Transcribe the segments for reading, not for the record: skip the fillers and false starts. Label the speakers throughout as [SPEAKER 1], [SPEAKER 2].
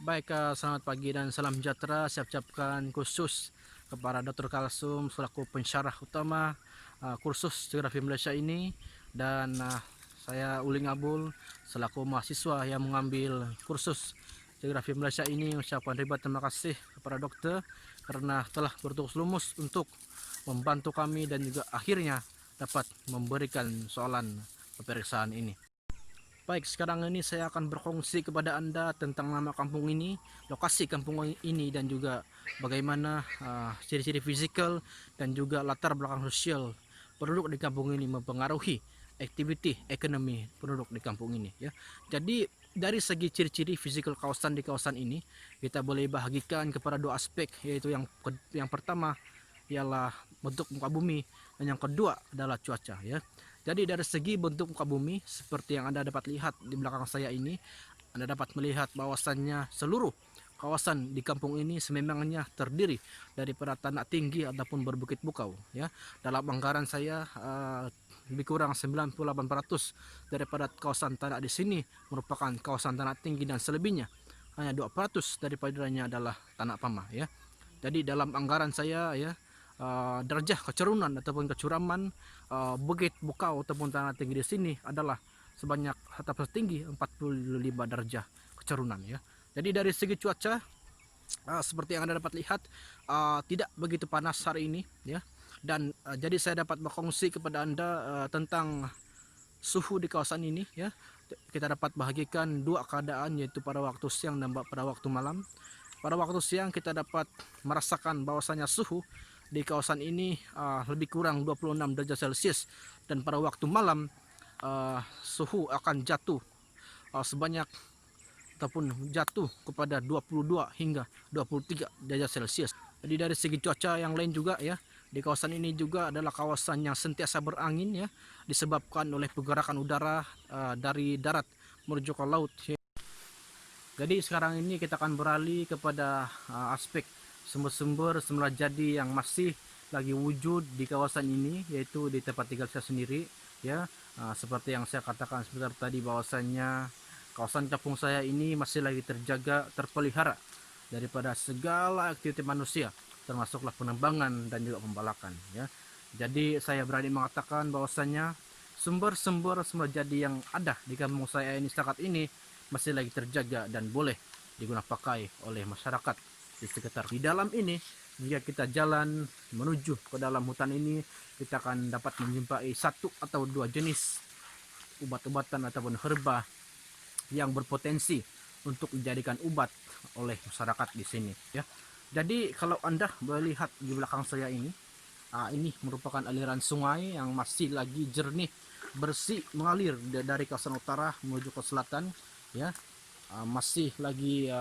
[SPEAKER 1] Baik, selamat pagi dan salam sejahtera. Saya ucapkan khusus kepada Dr. Kalsum selaku pensyarah utama kursus Geografi Malaysia ini, dan saya Uling Abul selaku mahasiswa yang mengambil kursus Geografi Malaysia ini mengucapkan ribuan terima kasih kepada dokter karena telah bertugas lumus untuk membantu kami dan juga akhirnya dapat memberikan soalan peperiksaan ini. Baik, sekarang ini saya akan berkongsi kepada Anda tentang nama kampung ini, lokasi kampung ini, dan juga bagaimana ciri-ciri fisikal dan juga latar belakang sosial penduduk di kampung ini mempengaruhi aktiviti ekonomi penduduk di kampung ini. Ya. Jadi dari segi ciri-ciri fisikal kawasan di kawasan ini, kita boleh bahagikan kepada dua aspek, yaitu yang pertama ialah bentuk muka bumi dan yang kedua adalah cuaca. Ya. Jadi dari segi bentuk muka bumi seperti yang Anda dapat lihat di belakang saya ini, Anda dapat melihat bahwasannya seluruh kawasan di kampung ini sememangnya terdiri daripada tanah tinggi ataupun berbukit bukau. Ya, dalam anggaran saya lebih kurang 98% daripada kawasan tanah di sini merupakan kawasan tanah tinggi dan selebihnya hanya 2% daripadanya adalah tanah pamah. Ya, jadi dalam anggaran saya ya, derajat kecurunan ataupun kecuraman bukit bukau ataupun tanah tinggi di sini adalah sebanyak atau setinggi 45 derajat kecurunan ya. Jadi dari segi cuaca seperti yang Anda dapat lihat tidak begitu panas hari ini ya. Dan jadi saya dapat berkongsi kepada Anda tentang suhu di kawasan ini ya. Kita dapat bahagikan dua keadaan, yaitu pada waktu siang dan pada waktu malam. Pada waktu siang kita dapat merasakan bahwasanya suhu di kawasan ini lebih kurang 26 derajat Celcius, dan pada waktu malam suhu akan jatuh sebanyak ataupun jatuh kepada 22 hingga 23 derajat Celcius. Jadi dari segi cuaca yang lain juga ya, di kawasan ini juga adalah kawasan yang sentiasa berangin ya, disebabkan oleh pergerakan udara dari darat menuju ke laut. Jadi sekarang ini kita akan beralih kepada aspek sumber-sumber semula jadi yang masih lagi wujud di kawasan ini, yaitu di tempat tinggal saya sendiri ya. Seperti yang saya katakan sebentar tadi, bahwasannya kawasan kampung saya ini masih lagi terjaga, terpelihara daripada segala aktivitas manusia, termasuklah penembangan dan juga pembalakan ya. Jadi saya berani mengatakan bahwasannya sumber-sumber semula jadi yang ada di kampung saya ini setakat ini masih lagi terjaga dan boleh digunakan pakai oleh masyarakat di sekitar. Di dalam ini, jika kita jalan menuju ke dalam hutan ini, kita akan dapat menjumpai satu atau dua jenis obat-obatan ataupun herba yang berpotensi untuk dijadikan obat oleh masyarakat di sini ya. Jadi kalau Anda boleh lihat di belakang saya ini merupakan aliran sungai yang masih lagi jernih, bersih, mengalir dari kawasan utara menuju ke selatan ya. Masih lagi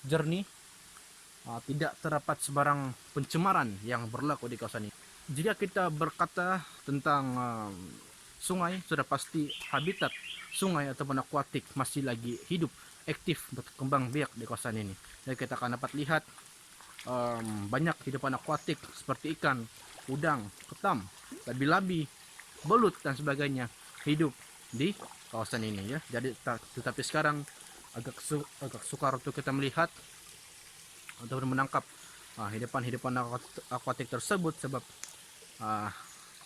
[SPEAKER 1] jernih, tidak terdapat sebarang pencemaran yang berlaku di kawasan ini. Jika kita berkata tentang sungai, sudah pasti habitat sungai ataupun akuatik masih lagi hidup, aktif, berkembang biak di kawasan ini. Dan kita akan dapat lihat banyak kehidupan akuatik seperti ikan, udang, ketam, labi-labi, belut dan sebagainya hidup di kawasan ini ya. Jadi tetapi sekarang agak sukar untuk kita melihat ataupun menangkap hidupan akuatik tersebut, sebab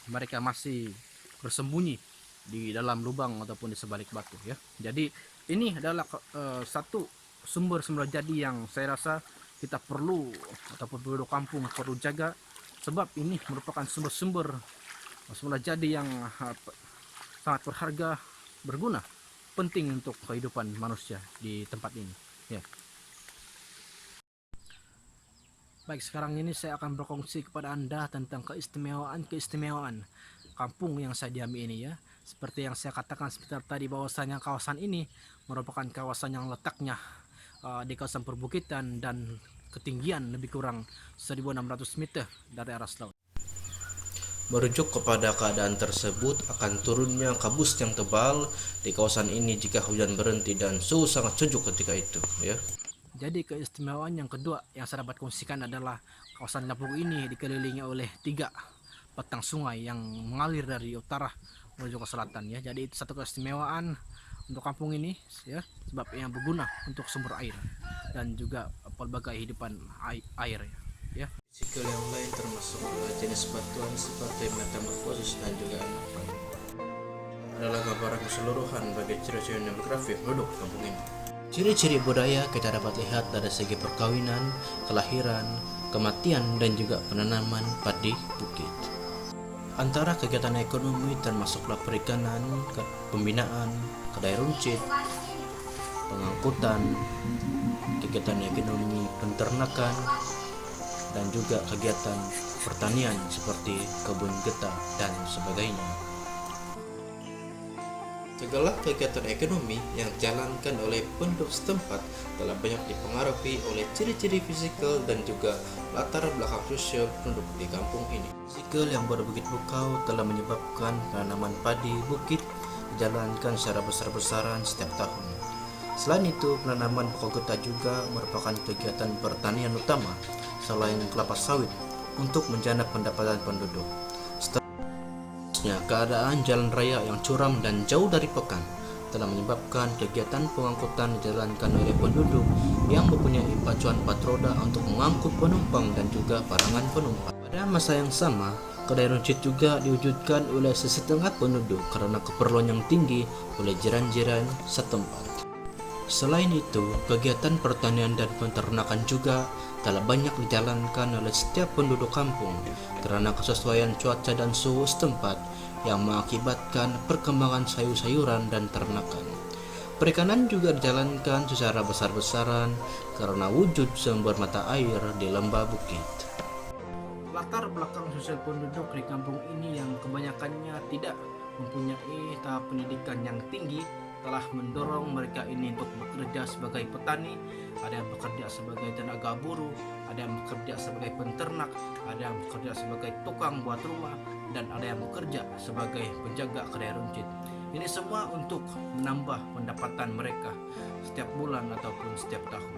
[SPEAKER 1] mereka masih bersembunyi di dalam lubang ataupun di sebalik batu ya. Jadi ini adalah satu sumber semula jadi yang saya rasa kita perlu ataupun penduduk kampung perlu jaga, sebab ini merupakan sumber-sumber semula jadi yang sangat berharga, berguna, penting untuk kehidupan manusia di tempat ini ya. Baik, sekarang ini saya akan berkongsi kepada Anda tentang keistimewaan kampung yang saya diami ini ya. Seperti yang saya katakan sebentar tadi, bahwasanya kawasan ini merupakan kawasan yang letaknya di kawasan perbukitan dan ketinggian lebih kurang 1600 meter dari aras laut.
[SPEAKER 2] Merujuk kepada keadaan tersebut akan turunnya kabus yang tebal di kawasan ini jika hujan berhenti dan suhu sangat sejuk ketika itu ya.
[SPEAKER 1] Jadi keistimewaan yang kedua yang saya dapat kongsikan adalah kawasan Lampung ini dikelilingi oleh 3 batang sungai yang mengalir dari utara menuju ke selatan ya. Jadi itu satu keistimewaan untuk kampung ini ya, sebab yang berguna untuk sumber air dan juga pelbagai kehidupan air ya.
[SPEAKER 2] Fisikal yang lain termasuk jenis batuan seperti metamorfosis dan juga endapan adalah gambaran keseluruhan bagi ciri-ciri demografi penduduk kampung ini. Ciri-ciri budaya kita dapat lihat dari segi perkawinan, kelahiran, kematian, dan juga penanaman padi bukit. Antara kegiatan ekonomi termasuklah perikanan, pembinaan, kedai runcit, pengangkutan, kegiatan ekonomi peternakan, dan juga kegiatan pertanian seperti kebun getah dan sebagainya. Segala kegiatan ekonomi yang dijalankan oleh penduduk setempat telah banyak dipengaruhi oleh ciri-ciri fisikal dan juga latar belakang sosial penduduk di kampung ini. Fisikal yang berbukit bukau telah menyebabkan penanaman padi bukit dijalankan secara besar-besaran setiap tahun. Selain itu, penanaman pokok getah juga merupakan kegiatan pertanian utama selain kelapa sawit untuk menjana pendapatan penduduk. Keadaan jalan raya yang curam dan jauh dari pekan telah menyebabkan kegiatan pengangkutan dijalankan oleh penduduk yang mempunyai pacuan 4 roda untuk mengangkut penumpang dan juga barangan penumpang. Pada masa yang sama, kedai runcit juga diwujudkan oleh sesetengah penduduk karena keperluan yang tinggi oleh jiran-jiran setempat. Selain itu, kegiatan pertanian dan peternakan juga telah banyak dijalankan oleh setiap penduduk kampung karena kesesuaian cuaca dan suhu setempat yang mengakibatkan perkembangan sayur-sayuran dan ternakan. Perikanan juga dijalankan secara besar-besaran karena wujud sumber mata air di lembah bukit.
[SPEAKER 1] Latar belakang sosial penduduk di kampung ini yang kebanyakannya tidak mempunyai tahap pendidikan yang tinggi telah mendorong mereka ini untuk bekerja sebagai petani, ada yang bekerja sebagai tenaga buruh, ada yang bekerja sebagai penternak, ada yang bekerja sebagai tukang buat rumah, dan ada yang bekerja sebagai penjaga kedai runcit. Ini semua untuk menambah pendapatan mereka setiap bulan ataupun setiap tahun.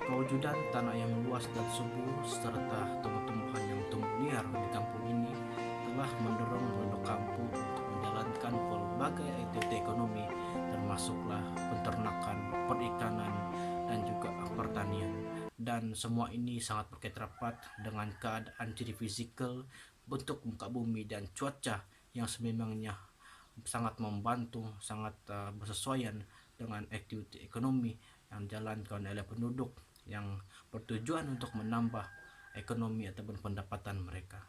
[SPEAKER 1] Kewujudan tanah yang luas dan subur serta tumbuh-tumbuhan yang tumbuh liar di kampung ini telah mendorong penduduk kampung untuk menjalankan berbagai aktivitas ekonomi, termasuklah peternakan, perikanan, dan juga pertanian. Dan semua ini sangat berkaitan rapat dengan keadaan ciri fisikal, bentuk muka bumi, dan cuaca yang sememangnya sangat membantu, sangat bersesuaian dengan aktivitas ekonomi yang dijalankan oleh penduduk yang bertujuan untuk menambah ekonomi ataupun pendapatan mereka.